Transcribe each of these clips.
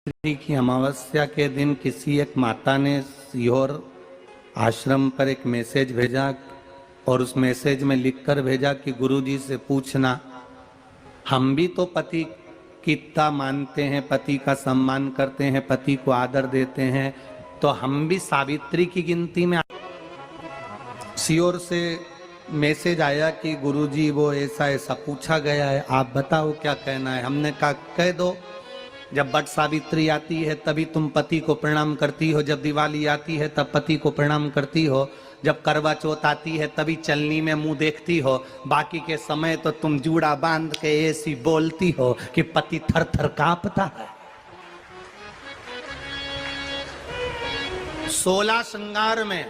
सावित्री की अमावस्या के दिन किसी एक माता ने सीहोर आश्रम पर एक मैसेज भेजा और उस मैसेज में लिखकर भेजा कि गुरुजी से पूछना, हम भी तो पति की इतना मानते हैं, पति का सम्मान करते हैं, पति को आदर देते हैं, तो हम भी सावित्री की गिनती में। सीहोर से मैसेज आया कि गुरुजी वो ऐसा ऐसा पूछा गया है, आप बताओ क्या कहना है। हमने कहा कह दो, जब वट सावित्री आती है तभी तुम पति को प्रणाम करती हो, जब दिवाली आती है तब पति को प्रणाम करती हो, जब करवा चौथ आती है तभी चलनी में मुंह देखती हो, बाकी के समय तो तुम जूड़ा बांध के ऐसी बोलती हो कि पति थर थर कांपता है। 16 श्रृंगार में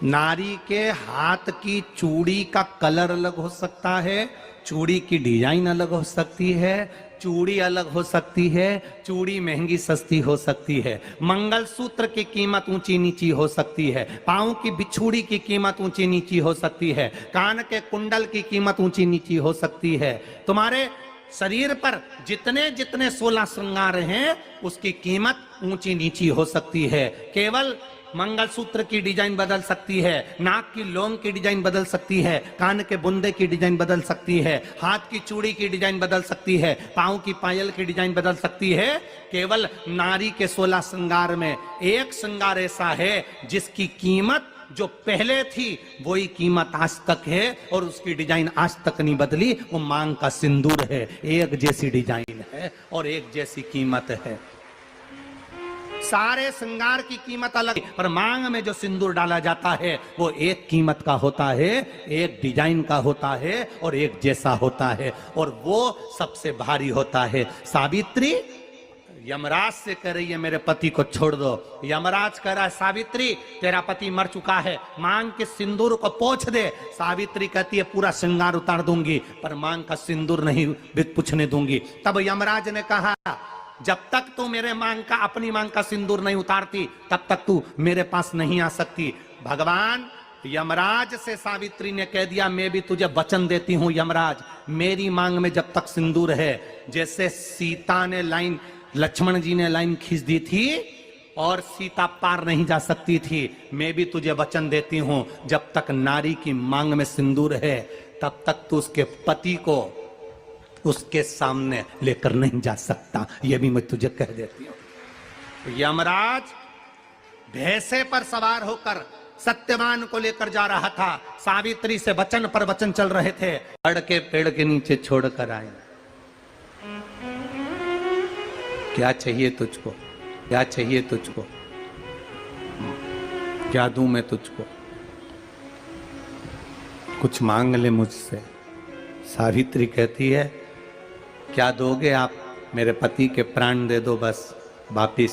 नारी के हाथ की चूड़ी का कलर अलग हो सकता है, चूड़ी की डिजाइन अलग हो सकती है, चूड़ी अलग हो सकती है, चूड़ी महंगी सस्ती हो सकती है, मंगलसूत्र की कीमत ऊंची नीची हो सकती है, पांव की बिछुड़ी की कीमत ऊंची नीची हो सकती है, कान के कुंडल की कीमत ऊंची नीची हो सकती है। तुम्हारे शरीर पर जितने जितने 16 श्रृंगार हैं उसकी कीमत ऊंची नीची हो सकती है। केवल मंगलसूत्र की डिजाइन बदल सकती है, नाक की लौंग की डिजाइन बदल सकती है, कान के बुंदे की डिजाइन बदल सकती है, हाथ की चूड़ी की डिजाइन बदल सकती है, पांव की पायल की डिजाइन बदल सकती है। केवल नारी के 16 श्रृंगार में एक श्रृंगार ऐसा है जिसकी कीमत जो पहले थी वही कीमत आज तक है और उसकी डिजाइन आज तक नहीं बदली। वो मांग का सिंदूर है, एक जैसी डिजाइन है और एक जैसी कीमत है। सारे श्रृंगार की कीमत अलग, पर मांग में जो सिंदूर डाला जाता है वो एक कीमत का होता है, एक डिजाइन का होता है और एक जैसा होता है, और वो सबसे भारी होता है। सावित्री यमराज से कह रही है मेरे पति को छोड़ दो। यमराज कह रहा है सावित्री तेरा पति मर चुका है, मांग के सिंदूर को पोंछ दे। सावित्री कहती है पूरा श्रृंगार उतार दूंगी पर मांग का सिंदूर नहीं पूछने दूंगी। तब यमराज ने कहा जब तक तू मेरे मांग का अपनी मांग का सिंदूर नहीं उतारती तब तक तू मेरे पास नहीं आ सकती। भगवान यमराज से सावित्री ने कह दिया मैं भी तुझे वचन देती हूं यमराज, मेरी मांग में जब तक सिंदूर है, जैसे सीता ने लाइन, लक्ष्मण जी ने लाइन खींच दी थी और सीता पार नहीं जा सकती थी, मैं भी तुझे वचन देती हूं जब तक नारी की मांग में सिंदूर है तब तक तू उसके पति को उसके सामने लेकर नहीं जा सकता। यह भी मैं तुझे कह देती हूं। यमराज भैंसे पर सवार होकर सत्यवान को लेकर जा रहा था, सावित्री से वचन पर वचन चल रहे थे। पेड़ के पेड़ के नीचे छोड़कर आए। क्या चाहिए तुझको, क्या चाहिए तुझको, क्या दूं मैं तुझको, कुछ मांग ले मुझसे। सावित्री कहती है क्या दोगे आप, मेरे पति के प्राण दे दो बस वापिस,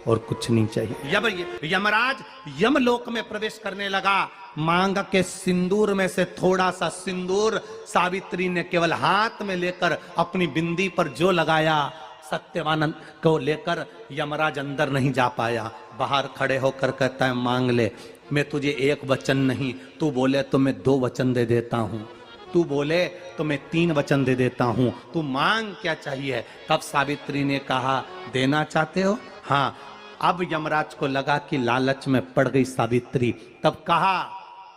और कुछ नहीं चाहिए। यमराज यमलोक में प्रवेश करने लगा। मांग के सिंदूर में से थोड़ा सा सिंदूर सावित्री ने केवल हाथ में लेकर अपनी बिंदी पर जो लगाया, सत्यवान को लेकर यमराज अंदर नहीं जा पाया। बाहर खड़े होकर कहता है मांग ले, मैं तुझे एक वचन नहीं, तू बोले तो मैं 2 वचन दे देता हूं, तू बोले तो मैं 3 वचन दे देता हूं, तू मांग क्या चाहिए। तब सावित्री ने कहा देना चाहते हो, हाँ। अब यमराज को लगा कि लालच में पड़ गई सावित्री। तब कहा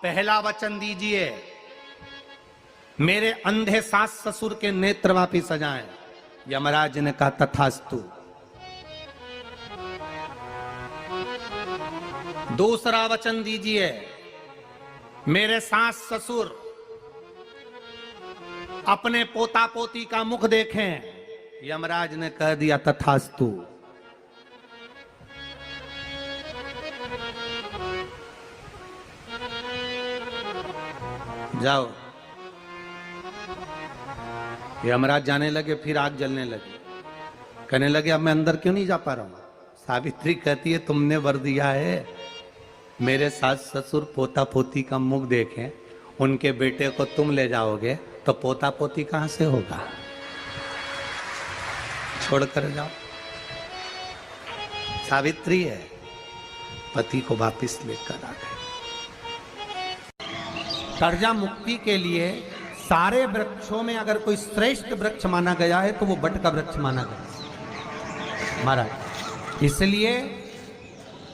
पहला वचन दीजिए, मेरे अंधे सास ससुर के नेत्र वापिस आ जाएं। यमराज ने कहा तथास्तु। दूसरा वचन दीजिए, मेरे सास ससुर अपने पोता पोती का मुख देखें। यमराज ने कह दिया तथास्तु। जाओ। यमराज जाने लगे, फिर आग जलने लगी। कहने लगे अब मैं अंदर क्यों नहीं जा पा रहा हूं। सावित्री कहती है तुमने वर दिया है मेरे सास ससुर पोता पोती का मुख देखें, उनके बेटे को तुम ले जाओगे तो पोता पोती कहां से होगा, छोड़कर जाओ। सावित्री है, पति को वापिस लेकर आ गए। कर्जा मुक्ति के लिए सारे वृक्षों में अगर कोई श्रेष्ठ वृक्ष माना गया है तो वो बट का वृक्ष माना गया। महाराज। इसलिए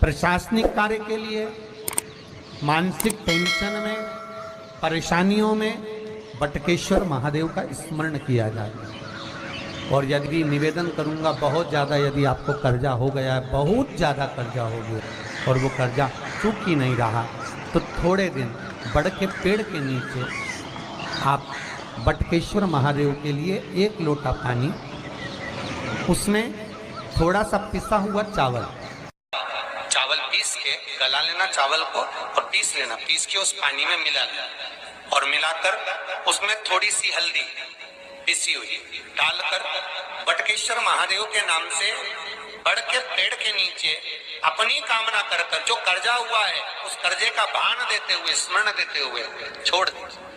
प्रशासनिक कार्य के लिए, मानसिक टेंशन में, परेशानियों में बटकेश्वर महादेव का स्मरण किया जाए। और यदि निवेदन करूंगा, बहुत ज़्यादा यदि आपको कर्जा हो गया है, बहुत ज़्यादा कर्जा हो गया और वो कर्जा चूक ही नहीं रहा, तो थोड़े दिन बड़ के पेड़ के नीचे आप बटकेश्वर महादेव के लिए 1 लोटा पानी, उसमें थोड़ा सा पिसा हुआ चावल पीस के गला लेना, चावल को और पीस लेना, पीस के उस पानी में मिला लेना और मिलाकर उसमें थोड़ी सी हल्दी पिसी हुई डालकर बटकेश्वर महादेव के नाम से बड़ के पेड़ के नीचे अपनी कामना कर कर जो कर्जा हुआ है उस कर्जे का भान देते हुए, स्मरण देते हुए छोड़ दीजिए।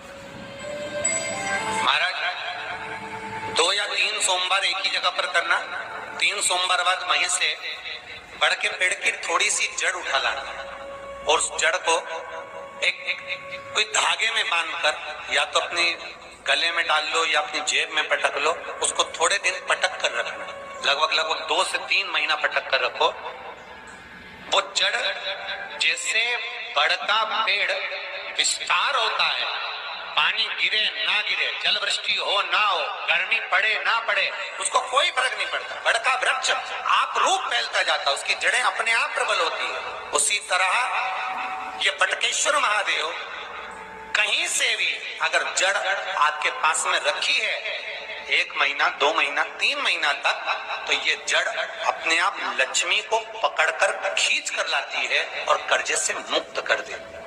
महाराज 2 या 3 सोमवार एक ही जगह पर करना, 3 सोमवार बाद वहीं से बड़ के पेड़ की थोड़ी सी जड़ उठा लाना और उस जड़ को कोई धागे में बांधकर या तो अपने गले में डाल लो या अपनी जेब में पटक लो, उसको थोड़े दिन पटक कर रखना, लगभग 2 से 3 महीना पटक कर रखो। वो जड़ जैसे बढ़ता पेड़ विस्तार होता है, पानी गिरे ना गिरे, जल वृष्टि हो ना हो, गर्मी पड़े ना पड़े, उसको कोई फर्क नहीं पड़ता। बढ़ता वृक्ष आप रूप फैलता जाता, उसकी जड़ें अपने आप प्रबल होती है। उसी तरह ये बटकेश्वर महादेव कहीं से भी अगर जड़ आपके पास में रखी है 1 महीना, 2 महीना, 3 महीना तक, तो ये जड़ अपने आप लक्ष्मी को पकड़कर खींच कर लाती है और कर्जे से मुक्त कर देती है।